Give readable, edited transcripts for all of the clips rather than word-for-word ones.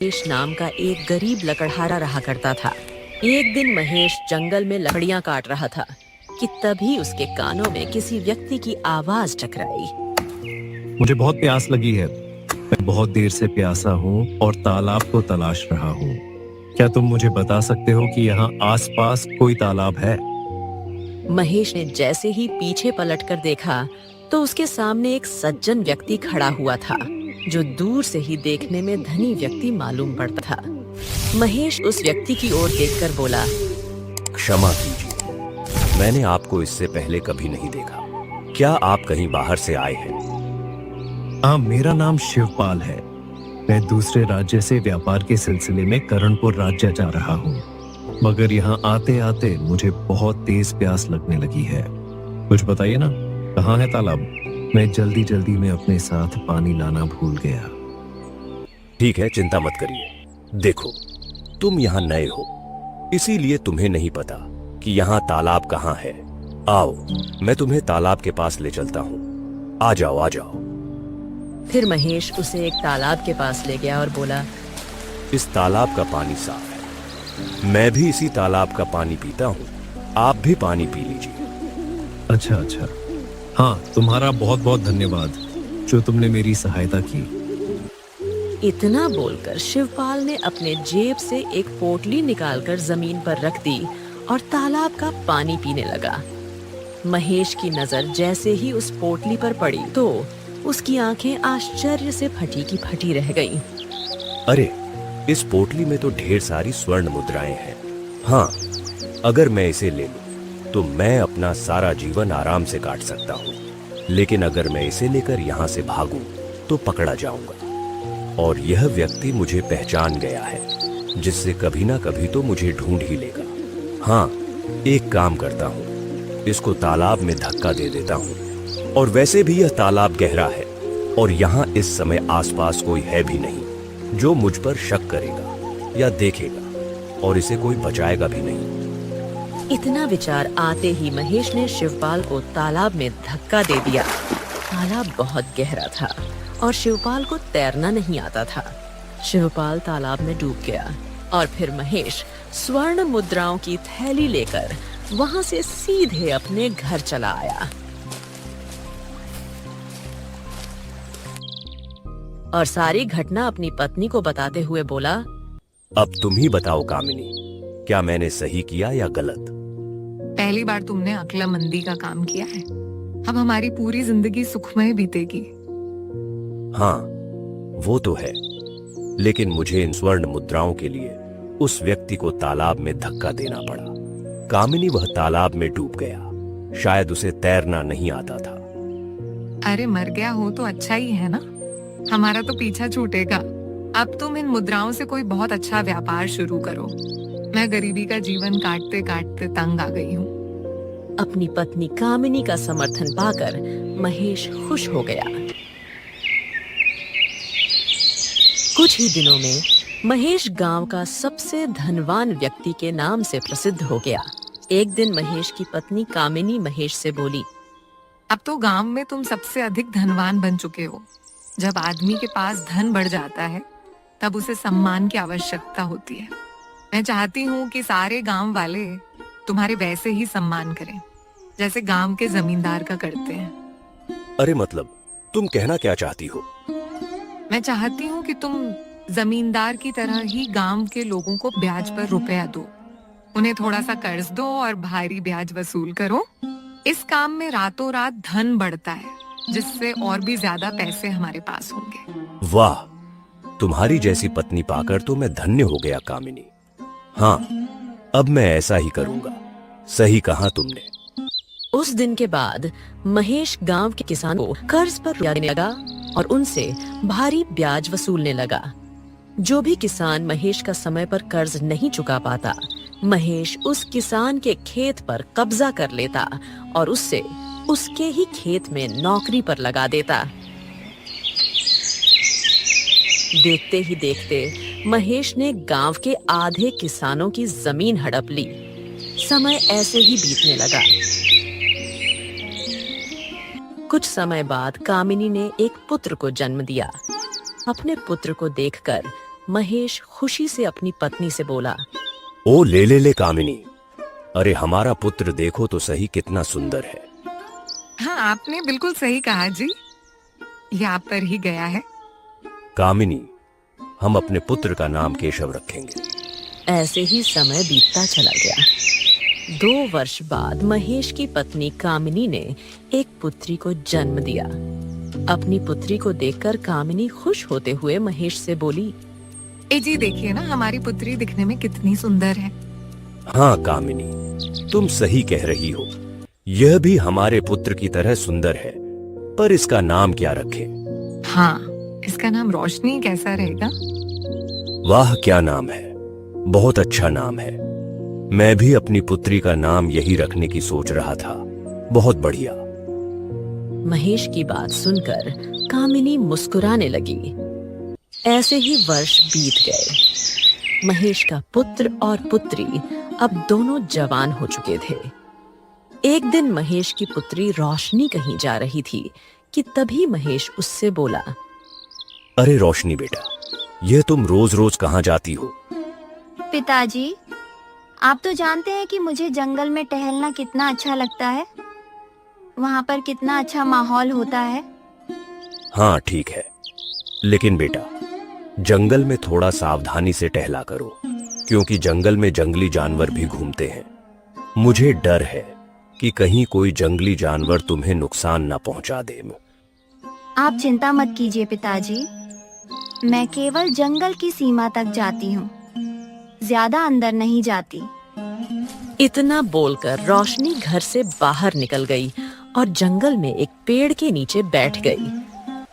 महेश नाम का एक गरीब लकड़हारा रहा करता था। एक दिन महेश जंगल में लकड़ियां काट रहा था कि तभी उसके कानों में किसी व्यक्ति की आवाज टकराई। मुझे बहुत प्यास लगी है। मैं बहुत देर से प्यासा हूँ और तालाब को तलाश रहा हूँ। क्या तुम मुझे बता सकते हो कि यहाँ आसपास कोई तालाब है? महेश ने जैसे ही पीछे पलटकर देखा तो उसके सामने एक सज्जन व्यक्ति खड़ा हुआ था, जो दूर से ही देखने में धनी व्यक्ति मालूम पड़ता था। महेश उस व्यक्ति की ओर देखकर बोला, क्षमा कीजिए, मैंने आपको इससे पहले कभी नहीं देखा। क्या आप कहीं बाहर से आए हैं? हाँ, मेरा नाम शिवपाल है। मैं दूसरे राज्य से व्यापार के सिलसिले में करणपुर राज्य जा रहा हूँ, मगर यहाँ आते आते मुझे बहुत तेज प्यास लगने लगी है। कुछ बताइए ना, कहाँ है तालाब? मैं जल्दी जल्दी में अपने साथ पानी लाना भूल गया। ठीक है, चिंता मत करिए। देखो, तुम यहाँ नए हो, इसीलिए तुम्हें नहीं पता कि यहाँ तालाब कहाँ है। आओ, मैं तुम्हें तालाब के पास ले चलता हूँ। आ जाओ, आ जाओ। फिर महेश उसे एक तालाब के पास ले गया और बोला, इस तालाब का पानी साफ है। मैं भी इसी तालाब का पानी पीता हूँ। आप भी पानी पी लीजिए। अच्छा अच्छा, हाँ, तुम्हारा बहुत बहुत धन्यवाद जो तुमने मेरी सहायता की। इतना बोलकर शिवपाल ने अपने जेब से एक पोटली निकालकर जमीन पर रख दी और तालाब का पानी पीने लगा। महेश की नजर जैसे ही उस पोटली पर पड़ी तो उसकी आंखें आश्चर्य से फटी की फटी रह गईं। अरे, इस पोटली में तो ढेर सारी स्वर्ण मुद्राएं हैं। हाँ, अगर मैं इसे ले लूं तो मैं अपना सारा जीवन आराम से काट सकता हूँ। लेकिन अगर मैं इसे लेकर यहाँ से भागूं तो पकड़ा जाऊंगा, और यह व्यक्ति मुझे पहचान गया है, जिससे कभी ना कभी तो मुझे ढूंढ ही लेगा। हाँ, एक काम करता हूँ, इसको तालाब में धक्का दे देता हूँ। और वैसे भी यह तालाब गहरा है और यहाँ इस समय आसपास कोई है भी नहीं जो मुझ पर शक करेगा या देखेगा, और इसे कोई बचाएगा भी नहीं। इतना विचार आते ही महेश ने शिवपाल को तालाब में धक्का दे दिया। तालाब बहुत गहरा था और शिवपाल को तैरना नहीं आता था। शिवपाल तालाब में डूब गया और फिर महेश स्वर्ण मुद्राओं की थैली लेकर वहां से सीधे अपने घर चला आया। और सारी घटना अपनी पत्नी को बताते हुए बोला, अब तुम ही बताओ कामिनी, क्या मैंने सही किया या गलत? पहली बार तुमने अक्लमंदी का काम किया है। अब हमारी पूरी जिंदगी सुखमय बीतेगी। हाँ, वो तो है, लेकिन मुझे इन स्वर्ण मुद्राओं के लिए उस व्यक्ति को तालाब में धक्का देना पड़ा। कामिनी वह तालाब में डूब गया। शायद उसे तैरना नहीं आता था। अरे, मर गया हो तो अच्छा ही है ना, हमारा तो पीछा छूटेगा। अब तुम इन मुद्राओं से कोई बहुत अच्छा व्यापार शुरू करो। मैं गरीबी का जीवन काटते काटते तंग आ गई हूँ। अपनी पत्नी कामिनी का समर्थन पाकर महेश खुश हो गया। कुछ ही दिनों में महेश गांव का सबसे धनवान व्यक्ति के नाम से प्रसिद्ध हो गया। एक दिन महेश की पत्नी कामिनी महेश से बोली, अब तो गांव में तुम सबसे अधिक धनवान बन चुके हो। जब आदमी के पास धन बढ़ जाता है तब उसे सम्मान की आवश्यकता होती है। मैं चाहती हूँ कि सारे गांव वाले तुम्हारे वैसे ही सम्मान करें जैसे गांव के जमींदार का करते हैं। अरे मतलब, तुम कहना क्या चाहती हो? मैं चाहती हूँ कि तुम जमींदार की तरह ही गांव के लोगों को ब्याज पर रुपया दो, उन्हें थोड़ा सा कर्ज दो और भारी ब्याज वसूल करो। इस काम में रातों रात धन बढ़ता है, जिससे और भी ज्यादा पैसे हमारे पास होंगे। वाह, तुम्हारी जैसी पत्नी पाकर तो मैं धन्य हो गया कामिनी। हाँ, अब मैं ऐसा ही करूंगा। सही कहा तुमने। उस दिन के बाद महेश गांव के किसानों को कर्ज पर रुपया देने लगा और उनसे भारी ब्याज वसूलने लगा। जो भी किसान महेश का समय पर कर्ज नहीं चुका पाता, महेश उस किसान के खेत पर कब्जा कर लेता और उससे उसके ही खेत में नौकरी पर लगा देता। देखते ही देखते महेश ने गांव के आधे किसानों की जमीन हड़प ली। समय ऐसे ही बीतने लगा। कुछ समय बाद कामिनी ने एक पुत्र को जन्म दिया। अपने पुत्र को देखकर महेश खुशी से अपनी पत्नी से बोला, ओ ले कामिनी, अरे हमारा पुत्र देखो तो सही कितना सुंदर है। हाँ, आपने बिल्कुल सही कहा जी, ये आप पर ही गया है। कामिनी, हम अपने पुत्र का नाम केशव रखेंगे। ऐसे ही समय बीतता चला गया। 2 वर्ष बाद महेश की पत्नी कामिनी ने एक पुत्री को जन्म दिया। अपनी पुत्री को देखकर कामिनी खुश होते हुए महेश से बोली, ए जी देखिए ना, हमारी पुत्री दिखने में कितनी सुंदर है। हाँ कामिनी, तुम सही कह रही हो, यह भी हमारे पुत्र की तरह सुंदर है, पर इसका नाम क्या रखें? हाँ, इसका नाम रोशनी कैसा रहेगा? वाह क्या नाम है, बहुत अच्छा नाम है। मैं भी अपनी पुत्री का नाम यही रखने की सोच रहा था। बहुत बढ़िया। महेश की बात सुनकर कामिनी मुस्कुराने लगी। ऐसे ही वर्ष बीत गए। महेश का पुत्र और पुत्री अब दोनों जवान हो चुके थे। एक दिन महेश की पुत्री रोशनी कहीं जा रही थी कि तभी महेश उससे बोला, अरे रोशनी बेटा, यह तुम रोज रोज कहाँ जाती हो? पिताजी, आप तो जानते हैं कि मुझे जंगल में टहलना कितना अच्छा लगता है। वहाँ पर कितना अच्छा माहौल होता है। हाँ ठीक है, लेकिन बेटा जंगल में थोड़ा सावधानी से टहला करो, क्योंकि जंगल में जंगली जानवर भी घूमते हैं। मुझे डर है कि कहीं कोई जंगली जानवर तुम्हें नुकसान न पहुंचा दे। आप चिंता मत कीजिए पिताजी, मैं केवल जंगल की सीमा तक जाती हूँ, ज्यादा अंदर नहीं जाती। इतना बोलकर रोशनी घर से बाहर निकल गई और जंगल में एक पेड़ के नीचे बैठ गई।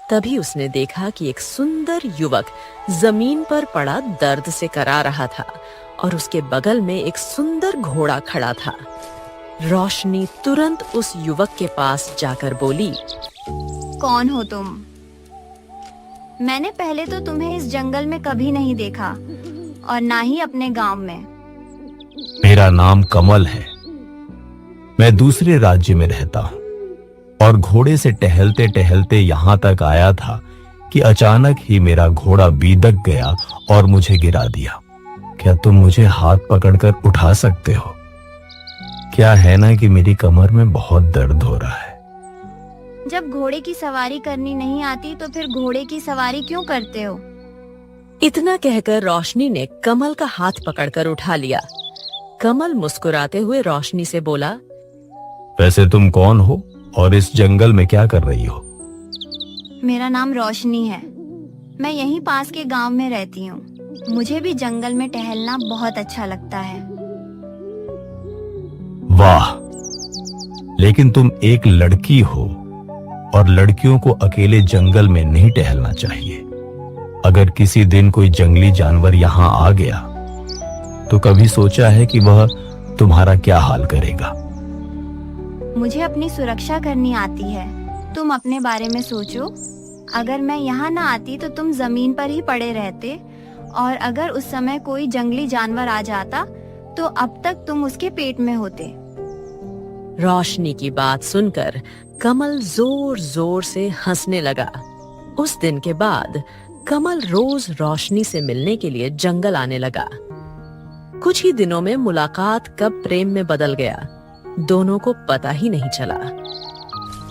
तभी उसने देखा कि एक सुंदर युवक जमीन पर पड़ा दर्द से करा रहा था और उसके बगल में एक सुंदर घोड़ा खड़ा था। रोशनी तुरंत उस युवक के पास जाकर बोली, कौन हो तुम? मैंने पहले तो तुम्हें इस जंगल में कभी नहीं देखा और ना ही अपने गांव में। मेरा नाम कमल है। मैं दूसरे राज्य में रहता हूँ और घोड़े से टहलते टहलते यहाँ तक आया था कि अचानक ही मेरा घोड़ा बीदक गया और मुझे गिरा दिया। क्या तुम मुझे हाथ पकड़कर उठा सकते हो? क्या है ना कि मेरी कमर में बहुत दर्द हो रहा है। जब घोड़े की सवारी करनी नहीं आती तो फिर घोड़े की सवारी क्यों करते हो? इतना कहकर रोशनी ने कमल का हाथ पकड़कर उठा लिया। कमल मुस्कुराते हुए रोशनी से बोला, वैसे तुम कौन हो और इस जंगल में क्या कर रही हो? मेरा नाम रोशनी है। मैं यहीं पास के गांव में रहती हूँ। मुझे भी जंगल में टहलना बहुत अच्छा लगता है। वाह, लेकिन तुम एक लड़की हो और लड़कियों को अकेले जंगल में नहीं टहलना चाहिए। अगर किसी दिन कोई जंगली जानवर यहाँ आ गया तो कभी सोचा है कि वह तुम्हारा क्या हाल करेगा? मुझे अपनी सुरक्षा करनी आती है। तुम अपने बारे में सोचो। अगर मैं यहाँ ना आती तो तुम जमीन पर ही पड़े रहते और अगर उस समय कोई जंगली जानवर आ जाता तो अब तक तुम उसके पेट में होते। रोशनी की बात सुनकर कमल जोर जोर से हंसने लगा। उस दिन के बाद कमल रोज रोशनी से मिलने के लिए जंगल आने लगा। कुछ ही दिनों में मुलाकात कब प्रेम में बदल गया, दोनों को पता ही नहीं चला।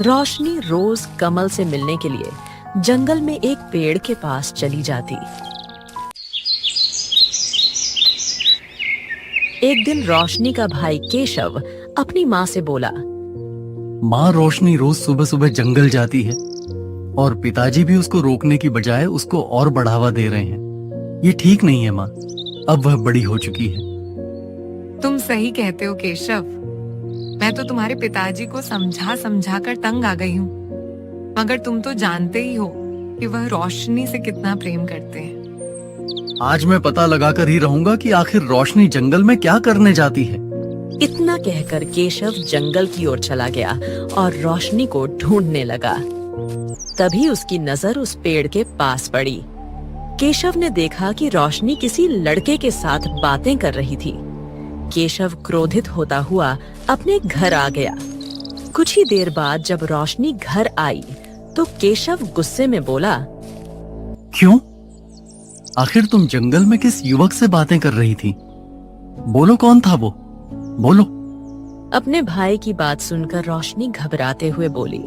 रोशनी रोज कमल से मिलने के लिए जंगल में एक पेड़ के पास चली जाती। एक दिन रोशनी का भाई केशव अपनी माँ से बोला, माँ, रोशनी रोज सुबह सुबह जंगल जाती है और पिताजी भी उसको रोकने की बजाय उसको और बढ़ावा दे रहे हैं। ये ठीक नहीं है माँ, अब वह बड़ी हो चुकी है। तुम सही कहते हो केशव। मैं तो तुम्हारे पिताजी को समझा समझा कर तंग आ गई हूँ, मगर तुम तो जानते ही हो कि वह रोशनी से कितना प्रेम करते हैं। आज मैं पता लगाकर ही रहूंगा कि आखिर रोशनी जंगल में क्या करने जाती है। इतना कहकर केशव जंगल की ओर चला गया और रोशनी को ढूंढने लगा। तभी उसकी नजर उस पेड़ के पास पड़ी। केशव ने देखा कि रोशनी किसी लड़के के साथ बातें कर रही थी। केशव क्रोधित होता हुआ अपने घर आ गया। कुछ ही देर बाद जब रोशनी घर आई तो केशव गुस्से में बोला, क्यों? आखिर तुम जंगल में किस युवक से बातें कर रही थी? बोलो कौन था वो, बोलो। अपने भाई की बात सुनकर रोशनी घबराते हुए बोली।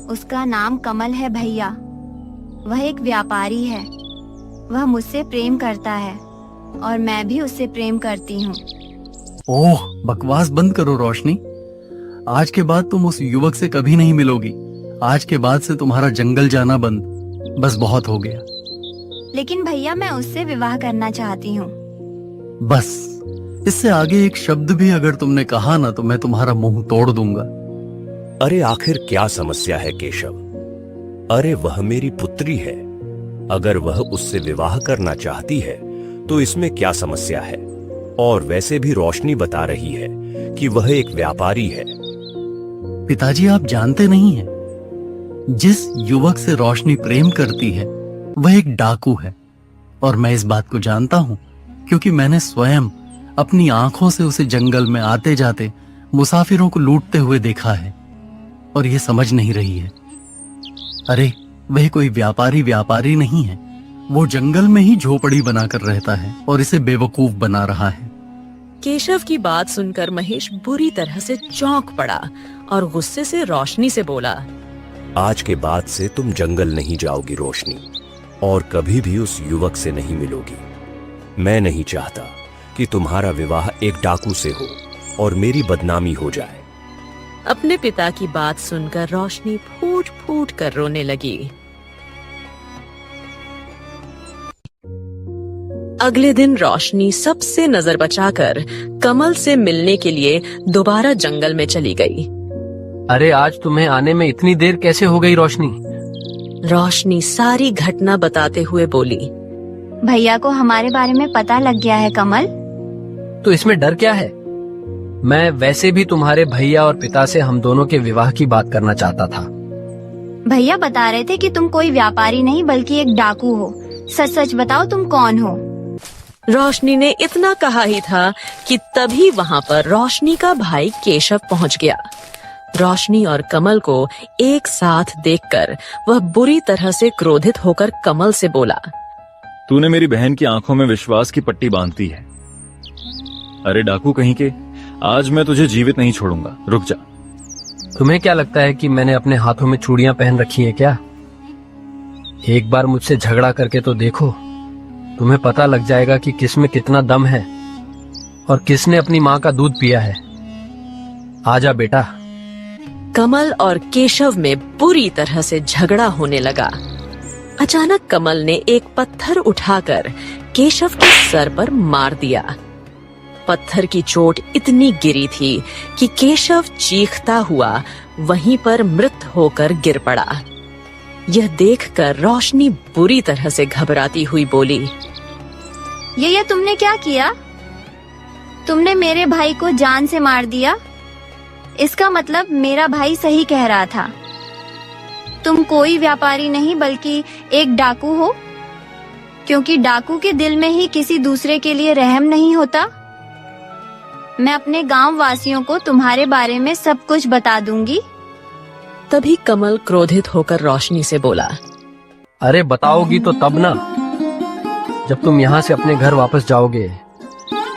उसका नाम कमल है भैया। वह एक व्यापारी है। वह मुझसे प्रेम करता है और मैं भी उससे प्रेम करती हूँ। ओह, बकवास बंद करो रोशनी। आज के बाद तुम उस युवक से कभी नहीं मिलोगी। आज के बाद से तुम्हारा जंगल जाना बंद। बस बहुत हो गया। लेकिन भैया, मैं उससे विवाह करना चाहती हूँ। बस, इससे आगे एक शब्द भी अगर तुमने कहा ना तो मैं तुम्हारा मुंह तोड़ दूंगा। अरे आखिर क्या समस्या है केशव? अरे वह मेरी पुत्री है। अगर वह उससे विवाह करना चाहती है तो इसमें क्या समस्या है? और वैसे भी रोशनी बता रही है कि वह एक व्यापारी है। पिताजी, आप जानते नहीं हैं, जिस युवक से रोशनी प्रेम करती है वह एक डाकू है। और मैं इस बात को जानता हूं क्योंकि मैंने स्वयं अपनी आंखों से उसे जंगल में आते जाते मुसाफिरों को लूटते हुए देखा है। और ये समझ नहीं रही है। अरे वह कोई व्यापारी नहीं है। वो जंगल में ही झोपड़ी बनाकर रहता है और इसे बेवकूफ बना रहा है। केशव की बात सुनकर महेश बुरी तरह से चौंक पड़ा और गुस्से से रोशनी से बोला। आज के बाद से तुम जंगल नहीं जाओगी रोशनी, और कभी भी उस युवक से नहीं मिलोगी। मैं नहीं चाहता कि तुम्हारा विवाह एक डाकू से हो और मेरी बदनामी हो जाए। अपने पिता की बात सुनकर रोशनी फूट फूट कर रोने लगी। अगले दिन रोशनी सबसे नजर बचाकर कमल से मिलने के लिए दोबारा जंगल में चली गई। अरे आज तुम्हें आने में इतनी देर कैसे हो गई रोशनी? रोशनी सारी घटना बताते हुए बोली। भैया को हमारे बारे में पता लग गया है कमल। तो इसमें डर क्या है? मैं वैसे भी तुम्हारे भैया और पिता से हम दोनों के विवाह की बात करना चाहता था। भैया बता रहे थे कि तुम कोई व्यापारी नहीं बल्कि एक डाकू हो। सच सच बताओ, तुम कौन हो? रोशनी ने इतना कहा ही था कि तभी वहाँ पर रोशनी का भाई केशव पहुँच गया। रोशनी और कमल को एक साथ देखकर वह बुरी तरह से क्रोधित होकर कमल से बोला। तूने मेरी बहन की आंखों में विश्वास की पट्टी बांध दी है। अरे डाकू कहीं के, आज मैं तुझे जीवित नहीं छोड़ूंगा। रुक जा। तुम्हें क्या लगता है कि मैंने अपने हाथों में चूड़ियां पहन रखी हैं क्या? एक बार मुझसे झगड़ा करके तो देखो, तुम्हें पता लग जाएगा कि किस में कितना दम है और किसने अपनी माँ का दूध पिया है। आजा बेटा। कमल और केशव में बुरी तरह से झगड़ा होने लगा। अचानक कमल ने एक पत्थर उठाकर केशव के सर पर मार दिया। पत्थर की चोट इतनी गिरी थी कि केशव चीखता हुआ वहीं पर मृत होकर गिर पड़ा। यह देखकर रोशनी बुरी तरह से घबराती हुई बोली। ये तुमने क्या किया? तुमने मेरे भाई को जान से मार दिया। इसका मतलब मेरा भाई सही कह रहा था। तुम कोई व्यापारी नहीं बल्कि एक डाकू हो, क्योंकि डाकू के दिल में ही किसी दूसरे के लिए रहम नहीं होता। मैं अपने गांव वासियों को तुम्हारे बारे में सब कुछ बता दूंगी। तभी कमल क्रोधित होकर रोशनी से बोला। अरे बताओगी तो तब ना, जब तुम यहाँ से अपने घर वापस जाओगे।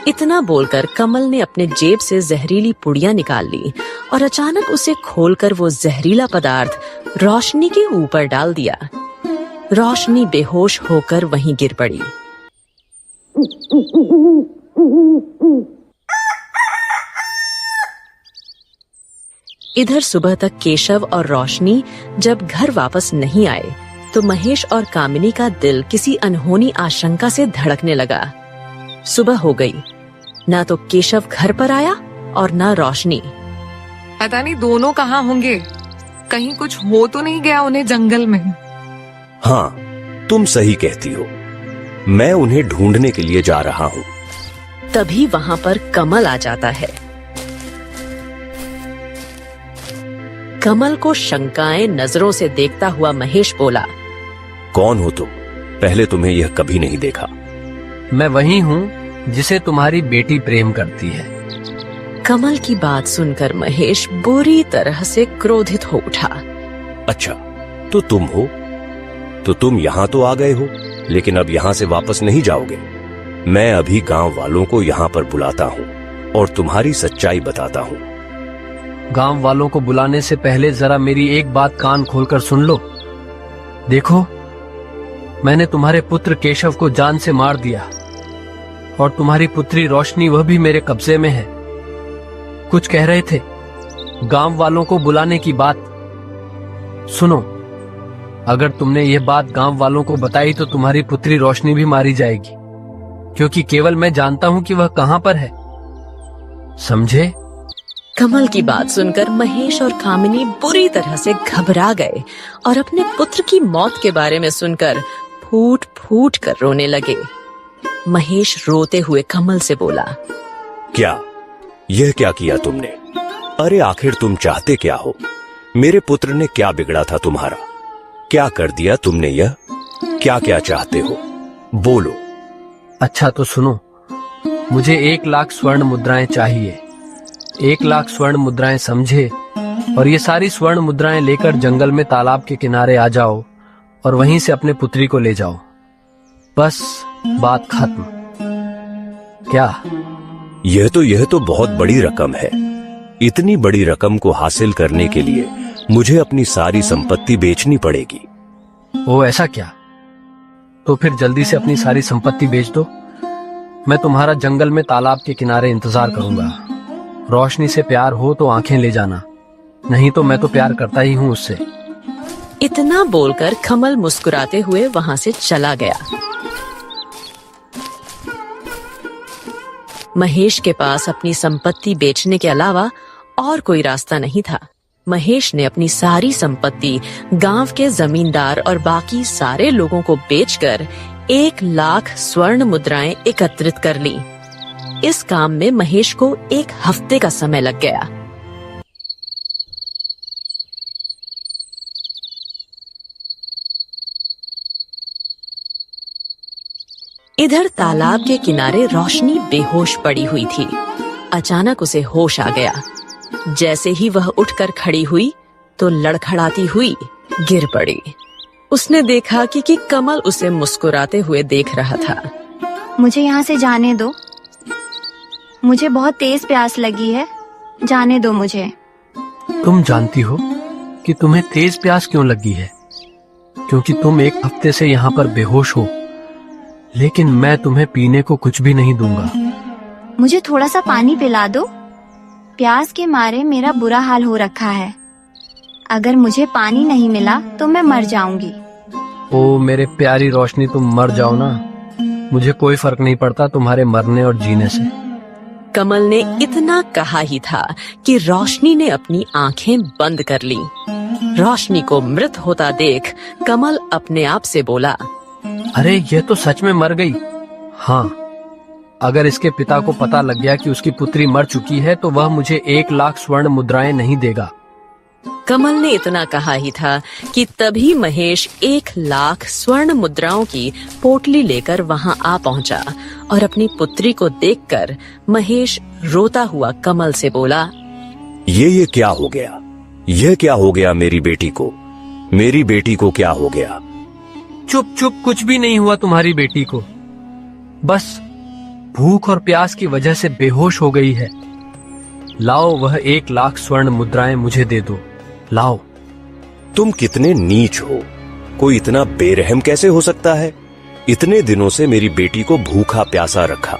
इतना बोलकर कमल ने अपने जेब से जहरीली पुड़ियां निकाल ली और अचानक उसे खोलकर वो जहरीला पदार्थ रोशनी के ऊपर डाल दिया। रोशनी बेहोश होकर वहीं गिर पड़ी। इधर सुबह तक केशव और रोशनी जब घर वापस नहीं आए तो महेश और कामिनी का दिल किसी अनहोनी आशंका से धड़कने लगा। सुबह हो गई, ना तो केशव घर पर आया और ना रोशनी। पता नहीं दोनों कहाँ होंगे। कहीं कुछ हो तो नहीं गया उन्हें जंगल में? हाँ, तुम सही कहती हो। मैं उन्हें ढूंढने के लिए जा रहा हूँ। तभी वहाँ पर कमल आ जाता है। कमल को शंकाएं नजरों से देखता हुआ महेश बोला। कौन हो तुम? पहले तुम्हें यह कभी नहीं देखा। मैं वही हूँ जिसे तुम्हारी बेटी प्रेम करती है। कमल की बात सुनकर महेश बुरी तरह से क्रोधित हो उठा। अच्छा, तो तुम हो? तो तुम यहाँ तो आ गए हो। लेकिन अब यहाँ से वापस नहीं जाओगे। मैं अभी गांव वालों को यहाँ पर बुलाता हूँ और तुम्हारी सच्चाई बताता हूँ। गांव वालों को बुलाने से पहले जरा मेरी एक बात कान खोलकर सुन लो। देखो, मैंने तुम्हारे पुत्र केशव को जान से मार दिया और तुम्हारी पुत्री रोशनी वह भी मेरे कब्जे में है। कुछ कह रहे थे गांव वालों को बुलाने की बात। सुनो, अगर तुमने यह बात गांव वालों को बताई तो तुम्हारी पुत्री रोशनी भी मारी जाएगी, क्योंकि केवल मैं जानता हूं कि वह कहां पर है। समझे? कमल की बात सुनकर महेश और कामिनी बुरी तरह से घबरा गए और अपने पुत्र की मौत के बारे में सुनकर फूट फूट कर रोने लगे। महेश रोते हुए कमल से बोला, क्या यह क्या किया तुमने? अरे आखिर तुम चाहते क्या हो? मेरे पुत्र ने क्या बिगड़ा था तुम्हारा? क्या कर दिया तुमने? यह क्या क्या चाहते हो? बोलो। अच्छा तो सुनो, मुझे 1 लाख स्वर्ण मुद्राएं चाहिए। 1 लाख स्वर्ण मुद्राएं, समझे? और ये सारी स्वर्ण मुद्राएं लेकर जंगल में तालाब के किनारे आ जाओ और वहीं से अपने पुत्री को ले जाओ। बस बात खत्म। क्या? यह तो बहुत बड़ी रकम है। इतनी बड़ी रकम को हासिल करने के लिए मुझे अपनी सारी संपत्ति बेचनी पड़ेगी। ओ ऐसा क्या? तो फिर जल्दी से अपनी सारी संपत्ति बेच दो। मैं तुम्हारा जंगल में तालाब के किनारे इंतजार करूंगा। रोशनी से प्यार हो तो आंखें ले जाना, नहीं तो मैं तो प्यार करता ही हूं उससे। इतना बोलकर कमल मुस्कुराते हुए वहां से चला गया। महेश के पास अपनी संपत्ति बेचने के अलावा और कोई रास्ता नहीं था। महेश ने अपनी सारी संपत्ति गांव के जमींदार और बाकी सारे लोगों को बेचकर 1 लाख स्वर्ण मुद्राएं एकत्रित कर ली। इस काम में महेश को 1 हफ्ते का समय लग गया। इधर तालाब के किनारे रोशनी बेहोश पड़ी हुई थी। अचानक उसे होश आ गया। जैसे ही वह उठकर खड़ी हुई तो लड़खड़ाती हुई गिर पड़ी। उसने देखा कि कमल उसे मुस्कुराते हुए देख रहा था। मुझे यहाँ से जाने दो, मुझे बहुत तेज प्यास लगी है, जाने दो मुझे। तुम जानती हो कि तुम्हें तेज प्यास क्यों लगी है? क्योंकि तुम 1 हफ्ते से यहाँ पर बेहोश हो, लेकिन मैं तुम्हें पीने को कुछ भी नहीं दूंगा। मुझे थोड़ा सा पानी पिला दो, प्यास के मारे मेरा बुरा हाल हो रखा है। अगर मुझे पानी नहीं मिला तो मैं मर जाऊंगी। ओ मेरे प्यारी रोशनी, तुम मर जाओ ना, मुझे कोई फर्क नहीं पड़ता तुम्हारे मरने और जीने से। कमल ने इतना कहा ही था कि रोशनी ने अपनी आंखें बंद कर ली। रोशनी को मृत होता देख कमल अपने आप से बोला, अरे यह तो सच में मर गई। हाँ, अगर इसके पिता को पता लग गया कि उसकी पुत्री मर चुकी है तो वह मुझे 1 लाख स्वर्ण मुद्राएं नहीं देगा। कमल ने इतना कहा ही था कि तभी महेश 1 लाख स्वर्ण मुद्राओं की पोटली लेकर वहां आ पहुंचा और अपनी पुत्री को देखकर महेश रोता हुआ कमल से बोला, ये क्या हो गया? यह क्या हो गया मेरी बेटी को? मेरी बेटी को क्या हो गया? चुप चुप, कुछ भी नहीं हुआ तुम्हारी बेटी को। बस भूख और प्यास की वजह से बेहोश हो गई है। लाओ वह 1 लाख स्वर्ण मुद्राएं मुझे दे दो, लाओ। तुम कितने नीच हो? कोई इतना बेरहम कैसे हो सकता है? इतने दिनों से मेरी बेटी को भूखा प्यासा रखा।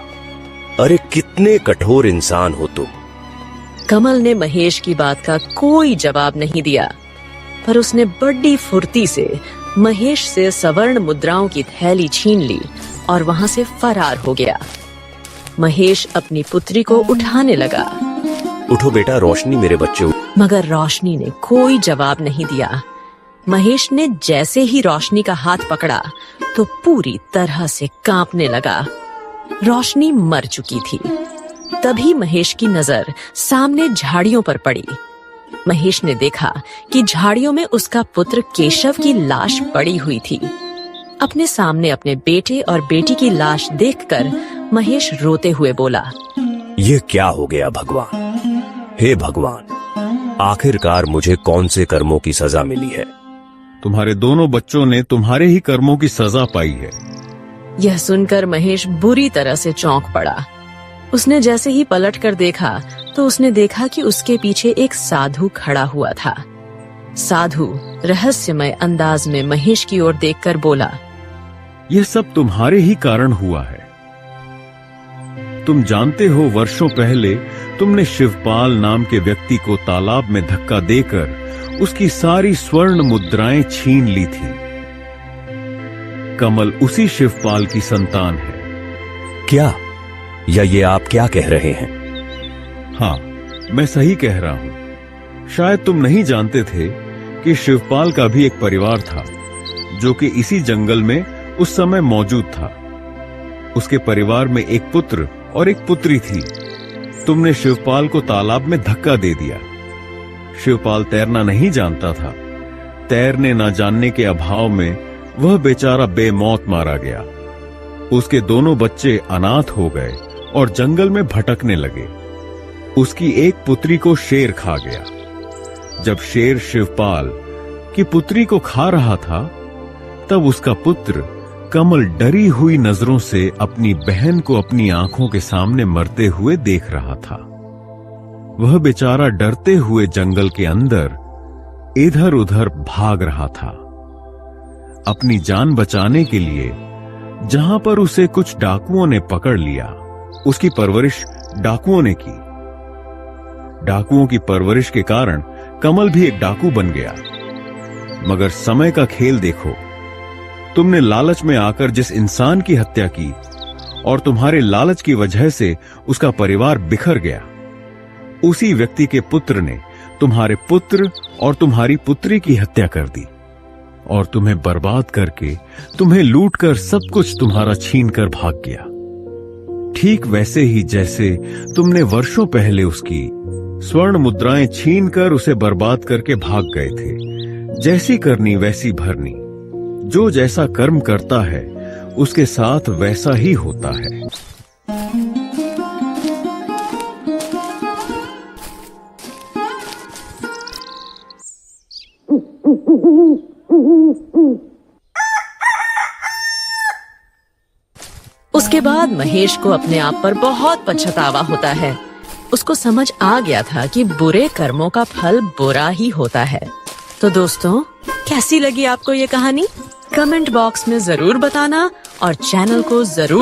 अरे कितने कठोर इंसान हो तुम। कमल ने महेश की बात का कोई जवाब नहीं दिया, पर उसने बड़ी फुर्ती से महेश से स्वर्ण मुद्राओं की थैली छीन ली और वहां से फरार हो गया। महेश अपनी पुत्री को उठाने लगा। उठो बेटा, रोशनी मेरे बच्चे। मगर रोशनी ने कोई जवाब नहीं दिया। महेश ने जैसे ही रोशनी का हाथ पकड़ा तो पूरी तरह से कांपने लगा। रोशनी मर चुकी थी। तभी महेश की नजर सामने झाड़ियों पर पड़ी। महेश ने देखा कि झाड़ियों में उसका पुत्र केशव की लाश पड़ी हुई थी। अपने सामने अपने बेटे और बेटी की लाश देखकर महेश रोते हुए बोला, ये क्या हो गया भगवान? हे भगवान, आखिरकार मुझे कौन से कर्मों की सजा मिली है? तुम्हारे दोनों बच्चों ने तुम्हारे ही कर्मों की सजा पाई है। यह सुनकर महेश बुरी तरह से चौंक पड़ा। उसने जैसे ही पलट कर देखा तो उसने देखा कि उसके पीछे एक साधु खड़ा हुआ था। साधु रहस्यमय अंदाज में महेश की ओर देखकर बोला, यह सब तुम्हारे ही कारण हुआ है। तुम जानते हो, वर्षों पहले तुमने शिवपाल नाम के व्यक्ति को तालाब में धक्का देकर उसकी सारी स्वर्ण मुद्राएं छीन ली थी। कमल उसी शिवपाल की संतान है। क्या? या ये आप क्या कह रहे हैं? हाँ, मैं सही कह रहा हूं। शायद तुम नहीं जानते थे कि शिवपाल का भी एक परिवार था जो कि इसी जंगल में उस समय मौजूद था। उसके परिवार में एक पुत्र और एक पुत्री थी। तुमने शिवपाल को तालाब में धक्का दे दिया। शिवपाल तैरना नहीं जानता था। तैरने न जानने के अभाव में वह बेचारा बेमौत मारा गया। उसके दोनों बच्चे अनाथ हो गए और जंगल में भटकने लगे। उसकी एक पुत्री को शेर खा गया। जब शेर शिवपाल की पुत्री को खा रहा था, तब उसका पुत्र कमल डरी हुई नजरों से अपनी बहन को अपनी आंखों के सामने मरते हुए देख रहा था। वह बेचारा डरते हुए जंगल के अंदर इधर उधर भाग रहा था। अपनी जान बचाने के लिए जहां पर उसे कुछ डाकुओं ने पकड़ लिया, उसकी परवरिश डाकुओं ने की। डाकुओं की परवरिश के कारण कमल भी एक डाकू बन गया। मगर समय का खेल देखो। तुमने लालच में आकर जिस इंसान की हत्या की और तुम्हारे लालच की वजह से उसका परिवार बिखर गया, उसी व्यक्ति के पुत्र ने तुम्हारे पुत्र और तुम्हारी पुत्री की हत्या कर दी और तुम्हें बर्बाद करके, तुम्हें लूट कर सब कुछ तुम्हारा छीन कर भाग गया। ठीक वैसे ही जैसे तुमने वर्षों पहले उसकी स्वर्ण मुद्राएं छीन कर उसे बर्बाद करके भाग गए थे। जैसी करनी वैसी भरनी। जो जैसा कर्म करता है उसके साथ वैसा ही होता है। उसके बाद महेश को अपने आप पर बहुत पछतावा होता है। उसको समझ आ गया था कि बुरे कर्मों का फल बुरा ही होता है। तो दोस्तों, कैसी लगी आपको ये कहानी? कमेंट बॉक्स में जरूर बताना और चैनल को जरूर